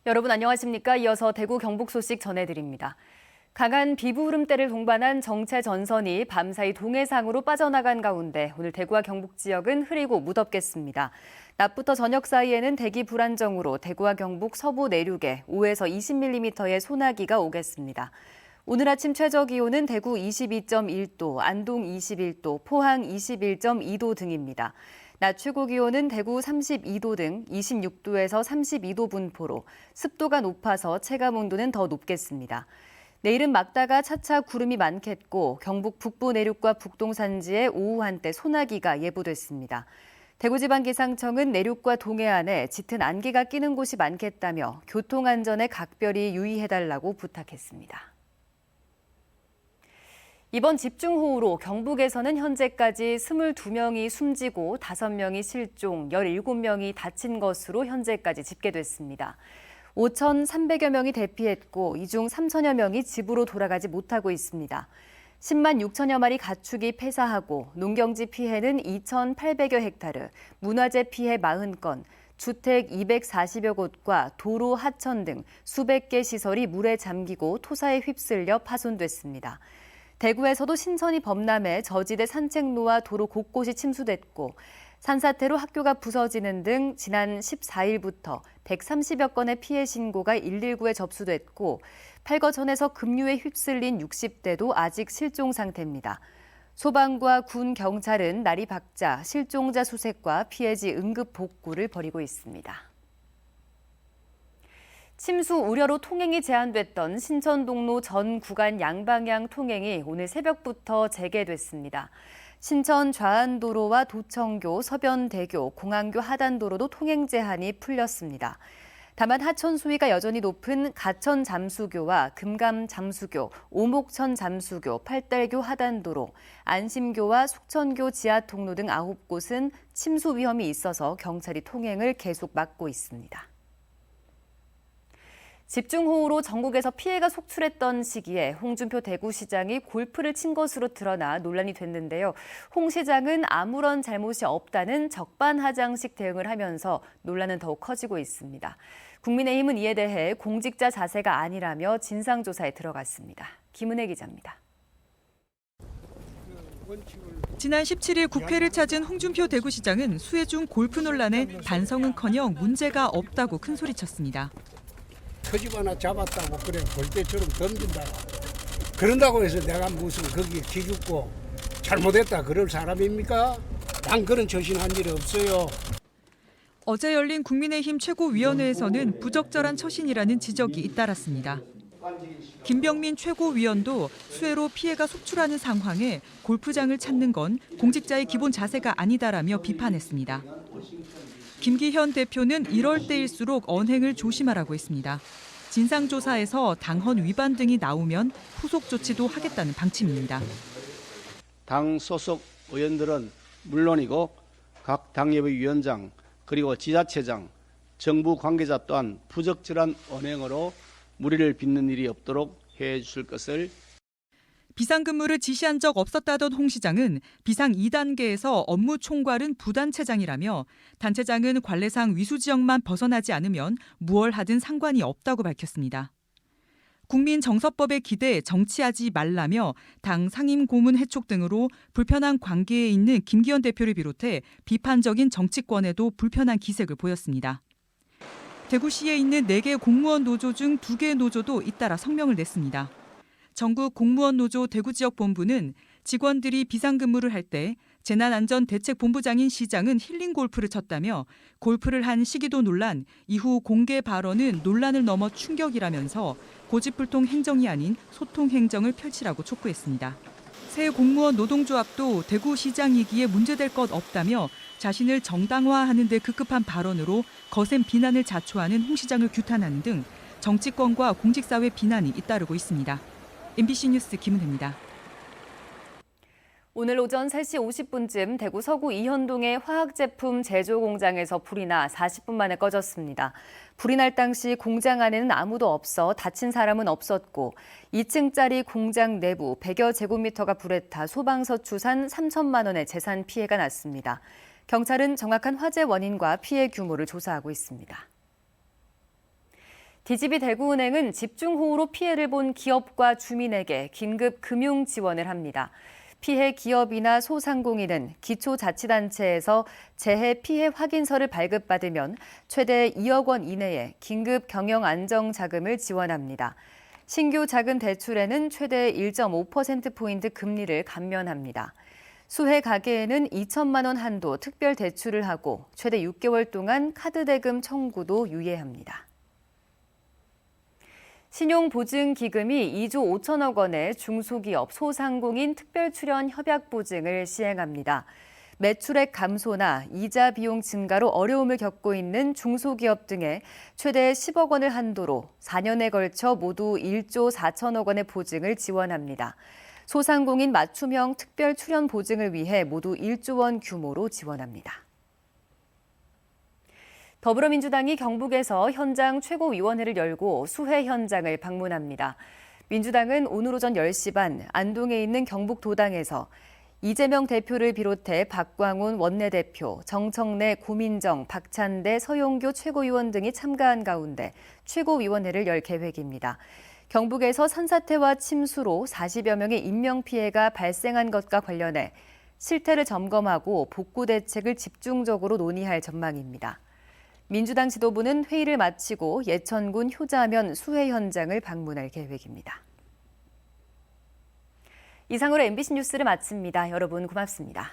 여러분 안녕하십니까? 이어서 대구 경북 소식 전해드립니다. 강한 비부 흐름대를 동반한 정체 전선이 밤사이 동해상으로 빠져나간 가운데 오늘 대구와 경북 지역은 흐리고 무덥겠습니다. 낮부터 저녁 사이에는 대기 불안정으로 대구와 경북 서부 내륙에 5에서 20mm의 소나기가 오겠습니다. 오늘 아침 최저 기온은 대구 22.1도, 안동 21도, 포항 21.2도 등입니다. 낮 최고 기온은 대구 32도 등 26도에서 32도 분포로 습도가 높아서 체감 온도는 더 높겠습니다. 내일은 맑다가 차차 구름이 많겠고 경북 북부 내륙과 북동 산지에 오후 한때 소나기가 예보됐습니다. 대구지방기상청은 내륙과 동해안에 짙은 안개가 끼는 곳이 많겠다며 교통안전에 각별히 유의해달라고 부탁했습니다. 이번 집중호우로 경북에서는 현재까지 22명이 숨지고 5명이 실종, 17명이 다친 것으로 현재까지 집계됐습니다. 5,300여 명이 대피했고 이 중 3천여 명이 집으로 돌아가지 못하고 있습니다. 10만 6천여 마리 가축이 폐사하고 농경지 피해는 2,800여 헥타르, 문화재 피해 40건, 주택 240여 곳과 도로, 하천 등 수백 개 시설이 물에 잠기고 토사에 휩쓸려 파손됐습니다. 대구에서도 신천이 범람해 저지대 산책로와 도로 곳곳이 침수됐고 산사태로 학교가 부서지는 등 지난 14일부터 130여 건의 피해 신고가 119에 접수됐고 팔거천에서 급류에 휩쓸린 60대도 아직 실종 상태입니다. 소방과 군, 경찰은 날이 밝자 실종자 수색과 피해지 응급 복구를 벌이고 있습니다. 침수 우려로 통행이 제한됐던 신천동로 전 구간 양방향 통행이 오늘 새벽부터 재개됐습니다. 신천 좌안도로와 도청교, 서변대교, 공항교 하단도로도 통행 제한이 풀렸습니다. 다만 하천 수위가 여전히 높은 가천 잠수교와 금감 잠수교, 오목천 잠수교, 팔달교 하단도로, 안심교와 숙천교 지하통로 등 9곳은 침수 위험이 있어서 경찰이 통행을 계속 막고 있습니다. 집중호우로 전국에서 피해가 속출했던 시기에 홍준표 대구시장이 골프를 친 것으로 드러나 논란이 됐는데요. 홍 시장은 아무런 잘못이 없다는 적반하장식 대응을 하면서 논란은 더욱 커지고 있습니다. 국민의힘은 이에 대해 공직자 자세가 아니라며 진상조사에 들어갔습니다. 김은혜 기자입니다. 지난 17일 국회를 찾은 홍준표 대구시장은 수해 중 골프 논란에 반성은커녕 문제가 없다고 큰소리쳤습니다. 터집 하나 잡았다고 그래 골대처럼 던진다. 그런다고 해서 내가 무슨 거기에 기죽고 잘못했다 그럴 사람입니까? 난 그런 처신한 일이 없어요. 어제 열린 국민의힘 최고위원회에서는 부적절한 처신이라는 지적이 잇따랐습니다. 김병민 최고위원도 수해로 피해가 속출하는 상황에 골프장을 찾는 건 공직자의 기본 자세가 아니다라며 비판했습니다. 김기현 대표는 이럴 때일수록 언행을 조심하라고 했습니다. 진상조사에서 당헌 위반 등이 나오면 후속 조치도 하겠다는 방침입니다. 당 소속 의원들은 물론이고 각 당협의 위원장 그리고 지자체장, 정부 관계자 또한 부적절한 언행으로 무리를 빚는 일이 없도록 해주실 것을 비상근무를 지시한 적 없었다던 홍 시장은 비상 2단계에서 업무 총괄은 부단체장이라며 단체장은 관례상 위수지역만 벗어나지 않으면 무얼 하든 상관이 없다고 밝혔습니다. 국민정서법에 기대 정치하지 말라며 당 상임고문 해촉 등으로 불편한 관계에 있는 김기현 대표를 비롯해 비판적인 정치권에도 불편한 기색을 보였습니다. 대구시에 있는 4개 공무원 노조 중 2개 노조도 잇따라 성명을 냈습니다. 전국 공무원 노조 대구지역본부는 직원들이 비상근무를 할 때 재난안전대책본부장인 시장은 힐링 골프를 쳤다며 골프를 한 시기도 논란, 이후 공개 발언은 논란을 넘어 충격이라면서 고집불통 행정이 아닌 소통 행정을 펼치라고 촉구했습니다. 새 공무원 노동조합도 대구시장이기에 문제될 것 없다며 자신을 정당화하는 데 급급한 발언으로 거센 비난을 자초하는 홍 시장을 규탄하는 등 정치권과 공직사회 비난이 잇따르고 있습니다. MBC 뉴스 김은혜입니다. 오늘 오전 3시 50분쯤 대구 서구 이현동의 화학제품 제조 공장에서 불이 나 40분 만에 꺼졌습니다. 불이 날 당시 공장 안에는 아무도 없어 다친 사람은 없었고 2층짜리 공장 내부 100여 제곱미터가 불에 타 소방서 추산 3천만 원의 재산 피해가 났습니다. 경찰은 정확한 화재 원인과 피해 규모를 조사하고 있습니다. DGB 대구은행은 집중호우로 피해를 본 기업과 주민에게 긴급 금융 지원을 합니다. 피해 기업이나 소상공인은 기초자치단체에서 재해 피해 확인서를 발급받으면 최대 2억 원 이내에 긴급 경영 안정 자금을 지원합니다. 신규 작은 대출에는 최대 1.5%포인트 금리를 감면합니다. 수해 가계에는 2천만 원 한도 특별 대출을 하고 최대 6개월 동안 카드 대금 청구도 유예합니다. 신용보증기금이 2조 5천억 원의 중소기업, 소상공인 특별출연 협약보증을 시행합니다. 매출액 감소나 이자 비용 증가로 어려움을 겪고 있는 중소기업 등에 최대 10억 원을 한도로 4년에 걸쳐 모두 1조 4천억 원의 보증을 지원합니다. 소상공인 맞춤형 특별출연 보증을 위해 모두 1조 원 규모로 지원합니다. 더불어민주당이 경북에서 현장 최고위원회를 열고 수해 현장을 방문합니다. 민주당은 오늘 오전 10시 반 안동에 있는 경북도당에서 이재명 대표를 비롯해 박광훈 원내대표, 정청래, 고민정, 박찬대, 서용교 최고위원 등이 참가한 가운데 최고위원회를 열 계획입니다. 경북에서 산사태와 침수로 40여 명의 인명피해가 발생한 것과 관련해 실태를 점검하고 복구 대책을 집중적으로 논의할 전망입니다. 민주당 지도부는 회의를 마치고 예천군 효자면 수해 현장을 방문할 계획입니다. 이상으로 MBC 뉴스를 마칩니다. 여러분 고맙습니다.